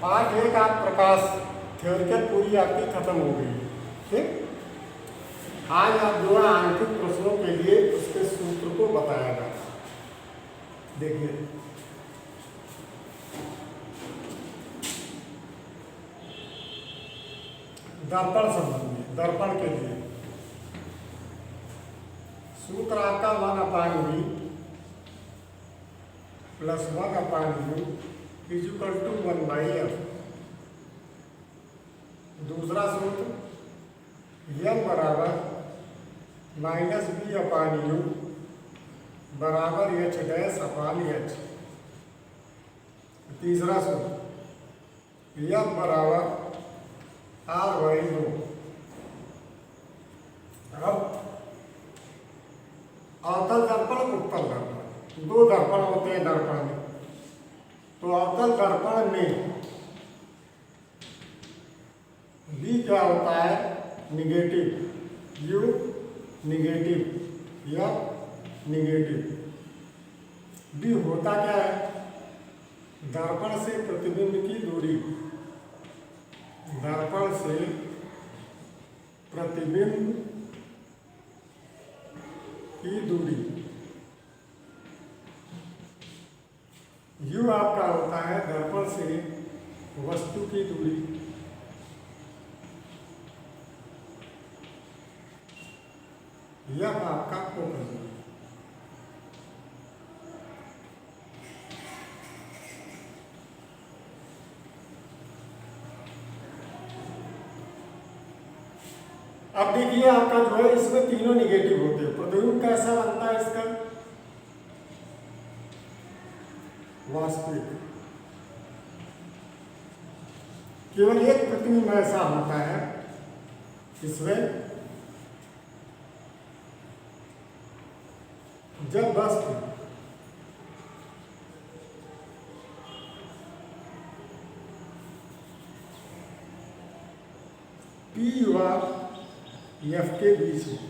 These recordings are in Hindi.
पार्ट 1 आप प्रकाश थ्योरिकल पूरी आपकी खत्म हो गई। ठीक, आज आप जो है आंतरिक प्रश्नों के लिए उसके सूत्र को बताया जाता है। देखिए दर्पण संबंधी, दर्पण के लिए सूत्र आपका 1/v plus 1/u equal to 1/f। दूसरा सूत्र m बराबर -b/u बराबर h डैश अपान h। तीसरा सूत्र m बराबर r/2। अब अवतल दर्पण उत्तल दर्पण, दो दर्पण होते हैं दर्पण में। तो अवतल दर्पण में B क्या होता है? निगेटिव, U निगेटिव या निगेटिव। B होता क्या है? दर्पण से प्रतिबिंब की दूरी, दर्पण से प्रतिबिंब की दूरी। U आपका होता है दर्पण से वस्तु की दूरी। यह आपका फोकस दूरी। अब देखिए आपका जो है इसमें तीनों निगेटिव होते हैं। प्रतिबिंब कैसा बनता है इसका? वास्तविक। केवल एक प्रतिबिंब ऐसा होता है इसमें जब वस्तु P और F के बीच में।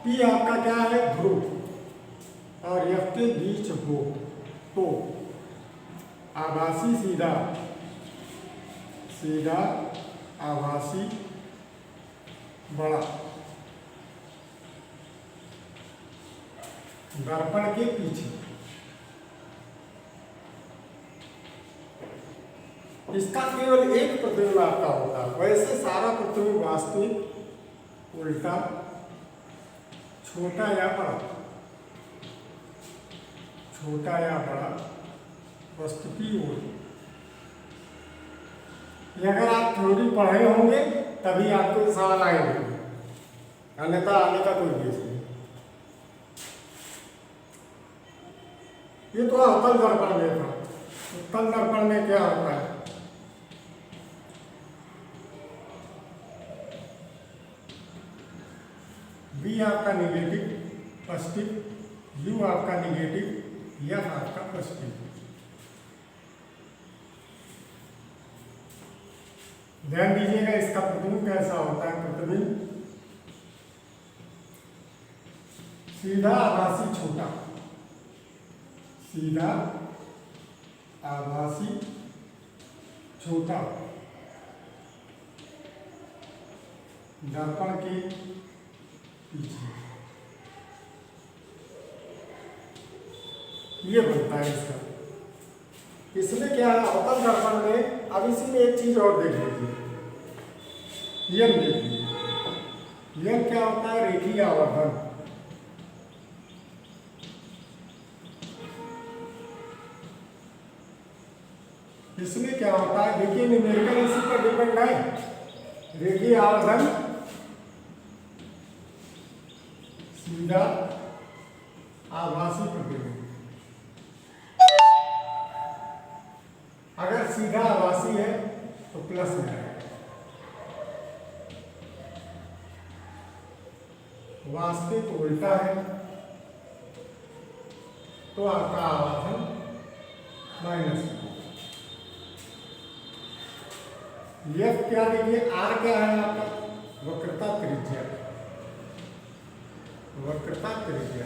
P आपका क्या है? ध्रुव और F के बीच हो तो आभासी सीधा, सीधा आभासी बड़ा दर्पण के पीछे। इसका केवल एक प्रतिबिंब आपका होता है। वैसे सारा प्रतिबिंब वास्तविक, उल्टा, छोटा या बड़ा, छोटा या बड़ा वस्तु की ओर। अगर आप थ्योरी पढ़े होंगे तभी आपको सवाल आएंगे, अन्यथा आने का कोई बेस नहीं। ये तो अवतल दर्पण में था। उत्तल दर्पण में क्या होता है? B आपका निगेटिव पॉजिटिव, U आपका निगेटिव, F आपका पॉजिटिव। ध्यान दीजिएगा इसका प्रतिबिंब कैसा होता है? प्रतिबिंब सीधा आभासी छोटा, सीधा आभासी छोटा दर्पण के पीछे, ये बनता है इसका। इसमें क्या है? अवतल दर्पण में अब इसी में एक चीज और देख लीजिए, यम देख लीजिए। यम क्या होता है? रेखीय आवर्धन। इसमें क्या होता है? देखिए न्यूमेरिकल इसी पर डिपेंड है। रेखीय आवर्धन, सीधा आभासी प्रतिबिंब। अगर सीधा आभासी है तो प्लस में आएगा, वास्तविक उल्टा है तो आपका आवर्धन माइनस में। F क्या देखिए? R क्या है आपका? वक्रता त्रिज्या, वक्रता त्रिज्या।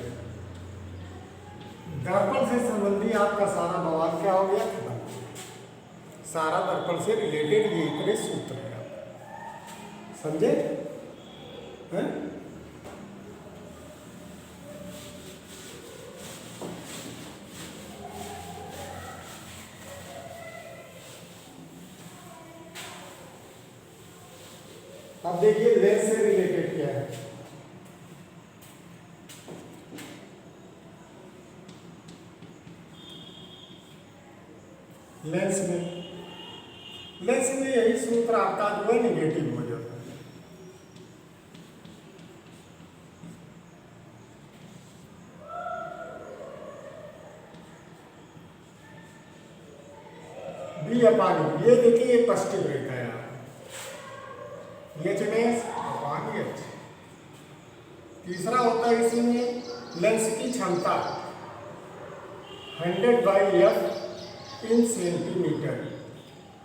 दर्पण से संबंधी आपका सारा बवाल क्या हो गया, खत्म। सारा दर्पण से रिलेटेड ये इतने सूत्र है, आप समझे हैं? अब देखिए लेंस से रिलेटेड क्या है। लेंस में यही सूत्र आपका जो है निगेटिव हो जाता है। बी अपान, ये देखिए ये पॉजिटिव रेखा है, एच डैश अपान एच। तीसरा होता है इसी में लेंस की क्षमता 100/f इन सेंटीमीटर।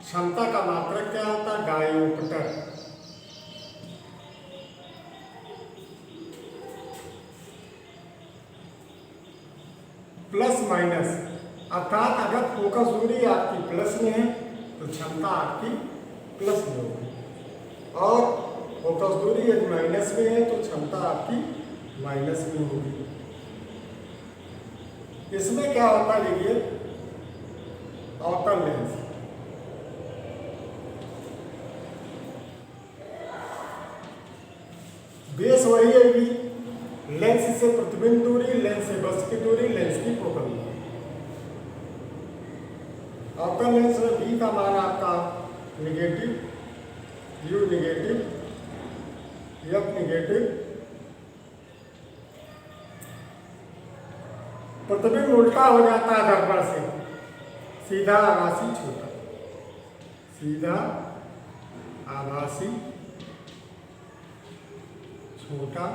क्षमता का मात्रक क्या होता है, डायोप्टर। प्लस माइनस, अर्थात अगर फोकस दूरी आपकी प्लस में है तो क्षमता आपकी प्लस में होगी, और फोकस दूरी यदि माइनस में है तो क्षमता आपकी माइनस में होगी। इसमें क्या होता है देखिए, अवतल लेंस, बेस वही है भी, लेंस से प्रतिबिंब दूरी, लेंस से वस्तु की दूरी, लेंस की फोकल दूरी। अवतल लेंस में बी का मान आपका negative, you negative, F negative. प्रतिबिंब उल्टा हो जाता है दर्पण से, सीधा आभासी छोटा, सीधा आभासी छोटा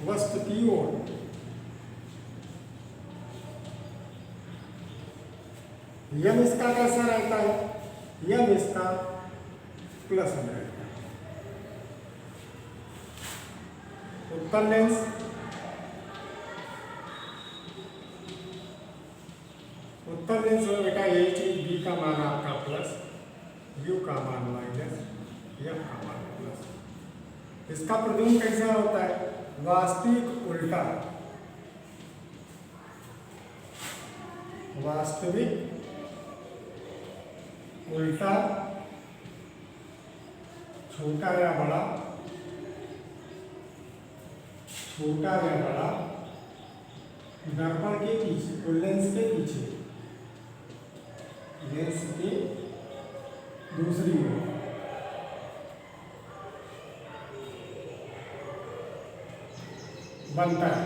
वस्तु की ओर। यम इसका कैसा रहता है, यम इसका प्लस में रहता है। उत्तल लेंस, उत्तल लेंस में बेटा यही चीज, बी का मान आपका प्लस, यू का मान माइनस, एफ का मान प्लस। इसका प्रतिबिंब कैसा होता है, वास्तविक उल्टा, वास्तविक उल्टा, छोटा या बड़ा, छोटा या बड़ा, दर्पण के पीछे, लेंस के पीछे, लेंस की दूसरी ओर बनता है।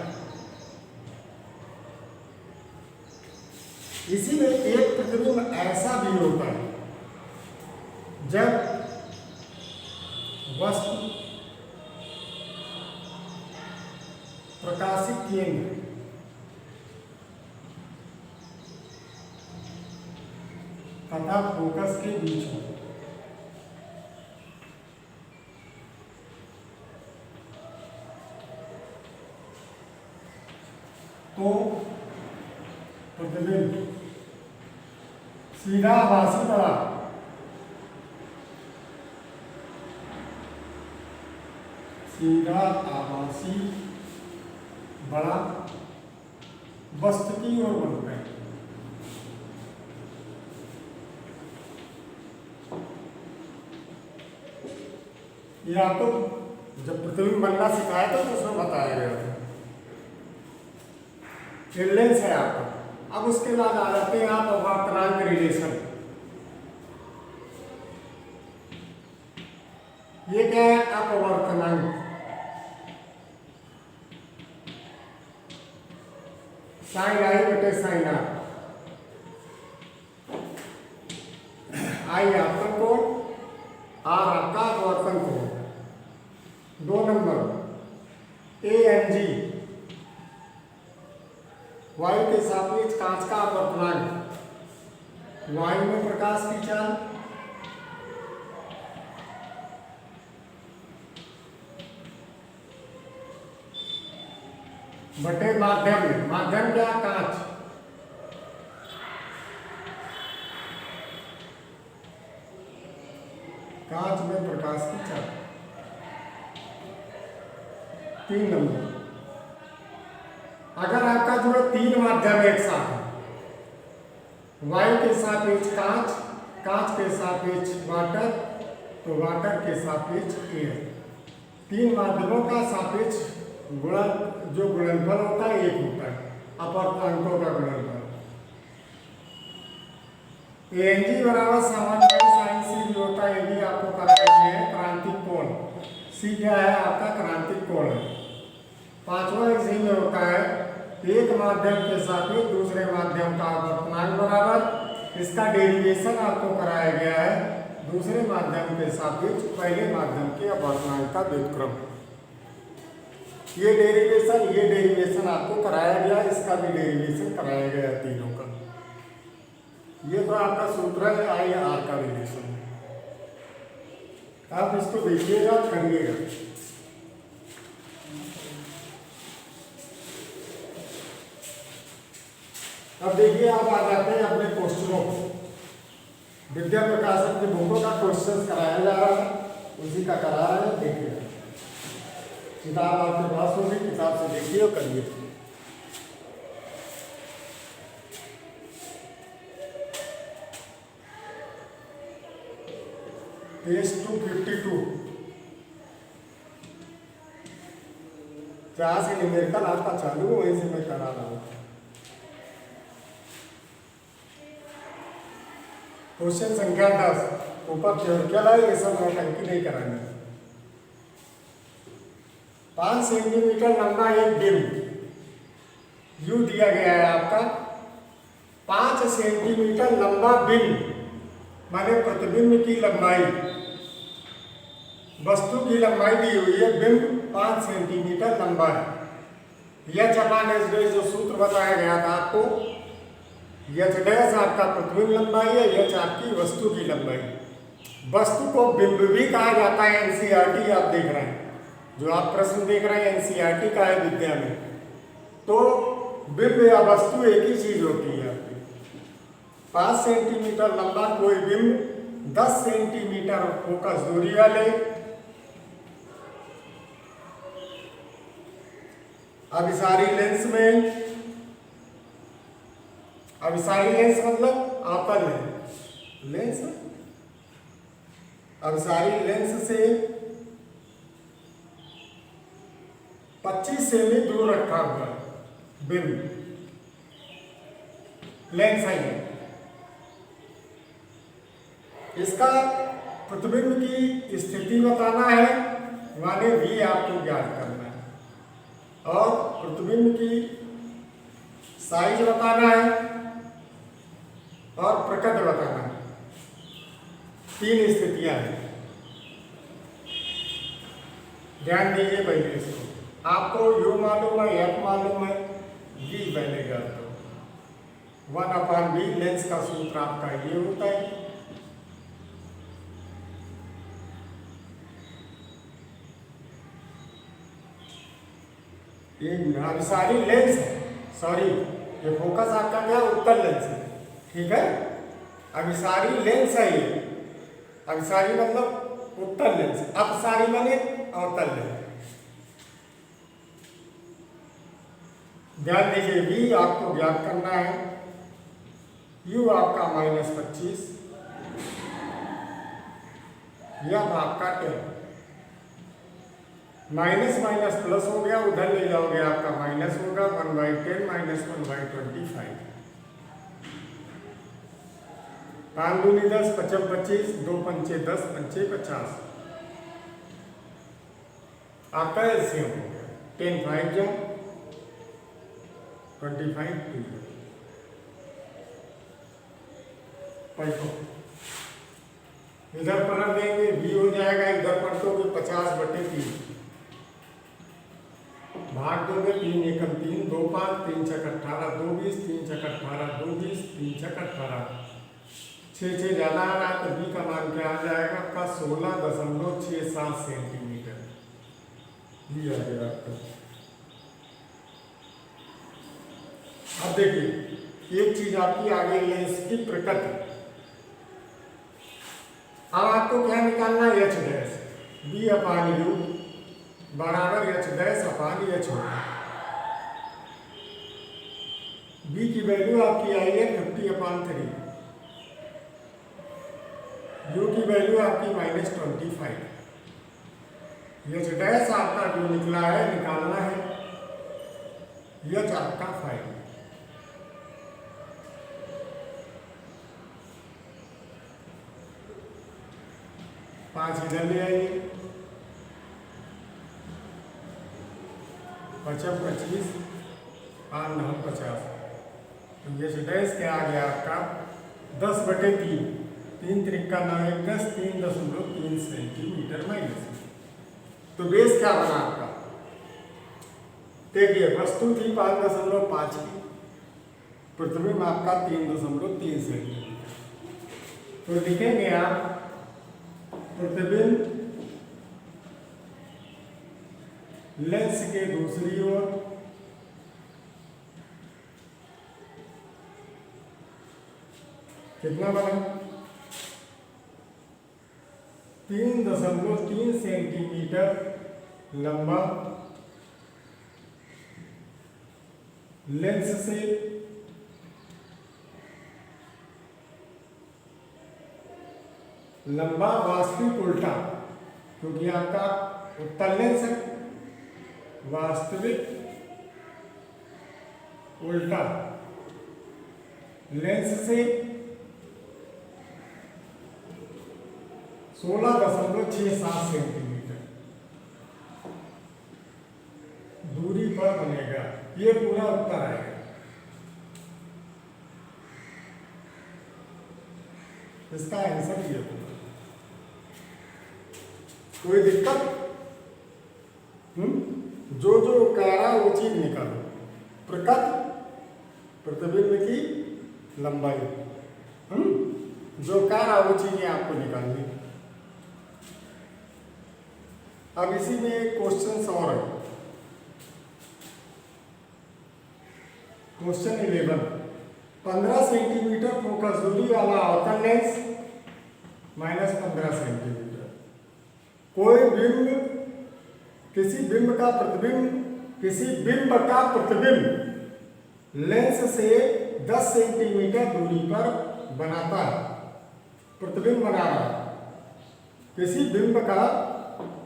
इसी में एक प्रतिबिंब ऐसा भी होता है जब वस्तु प्रकाशित केंद्र तथा फोकस के बीच हो। तो प्रतिबिंब सीधा आभासी बड़ा, सीधा आभासी बड़ा वस्तु की ओर बनता है। ये आपको जब प्रतिबिंब बनना सिखाया था तो उसमें बताया गया था। ये लेंस है आपका। अब उसके बाद आ जाते हैं आप अपवर्तनांक रिलेशन। ये क्या है, अपवर्तनांक। साइन आई बटे साइन आर, आई आपका कोण, आर आपका अपवर्तन कोण। 2 नंबर ए एन जी, वायु के सापेक्ष कांच का अपवर्तनांक, वायु में प्रकाश की चाल, बटे माध्यम में, माध्यम क्या, कांच, कांच में प्रकाश की चाल। 3 नंबर, अगर आपका जो है 3 माध्यम एक साथ है, वायु के सापेक्ष कांच, कांच के सापेक्ष वाटर, तो वाटर के सापेक्ष एयर, 3 माध्यमों का सापेक्ष जो गुणनफल होता है एक होता है, अपर्णांकों का गुणनफल। एनजी बराबर सामान्य साइन सी भी होता है, ये भी आपको कराया गया है। क्रांतिक कोण, सी क्या है आपका, क्रांतिक कोण है। 5वां इसी में होता है, एक माध्यम के सापेक्ष दूसरे माध्यम का अपर्णांक बराबर, इसका डेरिवेशन आपको कराया गया है दूसरे माध्यम के सापेक्ष पहले माध्यम के अपर्णांक का व्युत्क्रम। ये डेरिवेशन आपको कराया गया, इसका भी डेरिवेशन कराया गया तीनों का। ये तो आपका सूत्र है आई आर का रिलेशन है, आप इसको देखिएगा, करिएगा। अब देखिए, आप आ जाते हैं अपने क्वेश्चनों को। विद्या प्रकाशन के बुकों का क्वेश्चन कराया जा रहा है, उसी का करा रहे हैं, देखिए। किताब आपके पास होगी, किताब से देखिए और करिए। पेज 252, जहाँ से न्यूमेरिकल आपका चालू हो वहीं से मैं करा रहा हूँ। क्वेश्चन संख्या 10, ऊपर थ्योरिकल है, ये सब नौटंकी नहीं करानी। 5 सेंटीमीटर लंबा एक बिंब यू दिया गया है आपका। 5 सेंटीमीटर लंबा बिंब माने प्रतिबिंब की लंबाई, वस्तु की लंबाई दी हुई है, बिंब 5 सेंटीमीटर लंबा है। यह जमान जो सूत्र बताया गया था आपको, यच डैश आपका प्रतिबिंब लंबाई है, यच आपकी वस्तु की लंबाई। वस्तु को बिंब भी कहा जाता है, एनसीईआरटी आप देख रहे हैं, जो आप प्रश्न देख रहे हैं एनसीईआरटी का है विद्या में। तो बिंब या वस्तु एक ही चीज होती है आपकी। 5 सेंटीमीटर लंबा कोई बिंब 10 सेंटीमीटर फोकस दूरी वाले अभिसारी लेंस में, अभिसारी लेंस मतलब आपतन लेंस, अभिसारी लेंस से 25 सेमी दूर रखा हुआ बिंब लेंस है। इसका प्रतिबिंब की स्थिति बताना है, माने भी आपको ज्ञात करना है, और प्रतिबिंब की साइज बताना है और प्रकृति बताना है। 3 स्थितियां हैं, ध्यान दीजिए पहले इसको। आपको यू मालूम है, एफ मालूम है, वी बनेगा तो 1/v लेंस का सूत्र आपका ये होता है। ये अभिसारी लेंस है, सॉरी ये फोकस आपका क्या उत्तल लेंस है, ठीक है। अभिसारी लेंस है ये, अभिसारी मतलब उत्तल लेंस, अपसारी माने अवतल लेंस। ध्यान दीजिए, v आपको ज्ञात करना है, u आपका -25, यह आपका 10, माइनस माइनस प्लस हो गया, उधर ले जाओगे आपका माइनस होगा, 1/10 -1/25। 5 दूनी 10, 5 25, 2 पंचे 10, 5 50, आपका एलसीएम हो गया। 10 5 जा 25 2 पैसों इधर पलट देंगे, बी हो जाएगा, इधर पलटोगे 50/3, भाग दोगे 3 एकम 3, 2 5, 3 छक 18, 2 20, 3 छक 18, 2 20, 3 छक 18, 6 ज़्यादा आ रहा है तो बी का मान क्या आ जाएगा आपका 16.67 सेंटीमीटर, ये आ गया आपका। अब देखिए एक चीज आपकी आगे लेंस की प्रकृति। अब आपको क्या निकालना है, H dash B upon U बराबर एच डैश अपान एच होगा। बी की वैल्यू आपकी आई है 50/3, यू की वैल्यू आपकी -25। एच डैश आपका जो निकला है निकालना है, एच आपका 5। पाँच इधर ले आइए, 25 25 8 9 50। तो ये डैश क्या आ गया आपका 10/3, 3 त्रिका 9 1 10, 3.3 सेंटीमीटर माइनस। तो बेस क्या बना आपका, देखिए वस्तु थी 5.5 की, प्रतिबिंब आपका 3.3 सेंटीमीटर। तो लिखेंगे आप प्रतिबिंब लेंस के दूसरी ओर कितना बना 3.3 सेंटीमीटर लंबा लेंस से लंबा वास्तविक उल्टा, क्योंकि आपका उत्तल लेंस है, वास्तविक उल्टा लेंस से 16.67 सेंटीमीटर दूरी पर बनेगा। ये पूरा उत्तर आएगा। इसका आंसर ये होगा। कोई दिक्कत? जो जो कह रहा वो चीज निकालो। प्रकृति प्रतिबिंब की लंबाई, जो कह रहा वो चीजें आपको निकालनी। अब इसी में एक क्वेश्चन और है, क्वेश्चन 11। 15 सेंटीमीटर फोकस दूरी वाला अवतल लेंस -15 सेंटीमीटर। कोई बिंब किसी बिंब का प्रतिबिंब लेंस से 10 सेंटीमीटर दूरी पर बनाता है। प्रतिबिंब बना रहा है, किसी बिंब का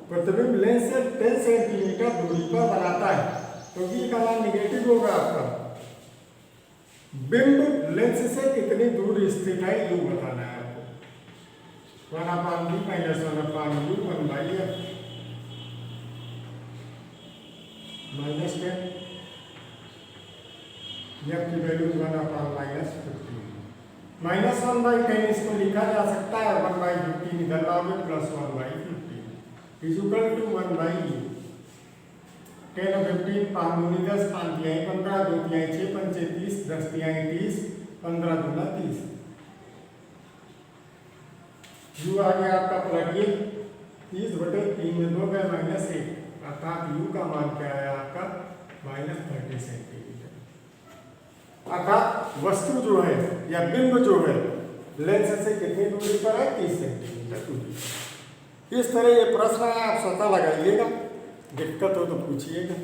प्रतिबिंब लेंस से 10 सेंटीमीटर दूरी पर बनाता है, तो ये का मान निगेटिव होगा आपका। बिंब लेंस से कितनी दूर स्थित है यू बताना है आपको। 1/b - 1/u 1/f -10, f की वैल्यू 1/-15 -1/10 इसको लिखा जा सकता है 1/15 इधर लाओगे +1/15 इज इक्वल टू 1/u। 10 और 15 5 दूनी 10, 5 तिहाई 15, 2 तिहाई 6, 5 30, 10 तिहाई 30, 15 दूना 30। यू आ गया आपका पलटिए 30/3 में 2 गए -1, अर्थात यू का मान क्या है आपका -30 सेंटीमीटर। अर्थात वस्तु जो है या बिंब जो है लेंस से कितनी दूरी पर है, 30 सेंटीमीटर दूरी। इस तरह ये प्रश्न है, आप स्वतः लगाइएगा, दिक्कत हो तो पूछिएगा।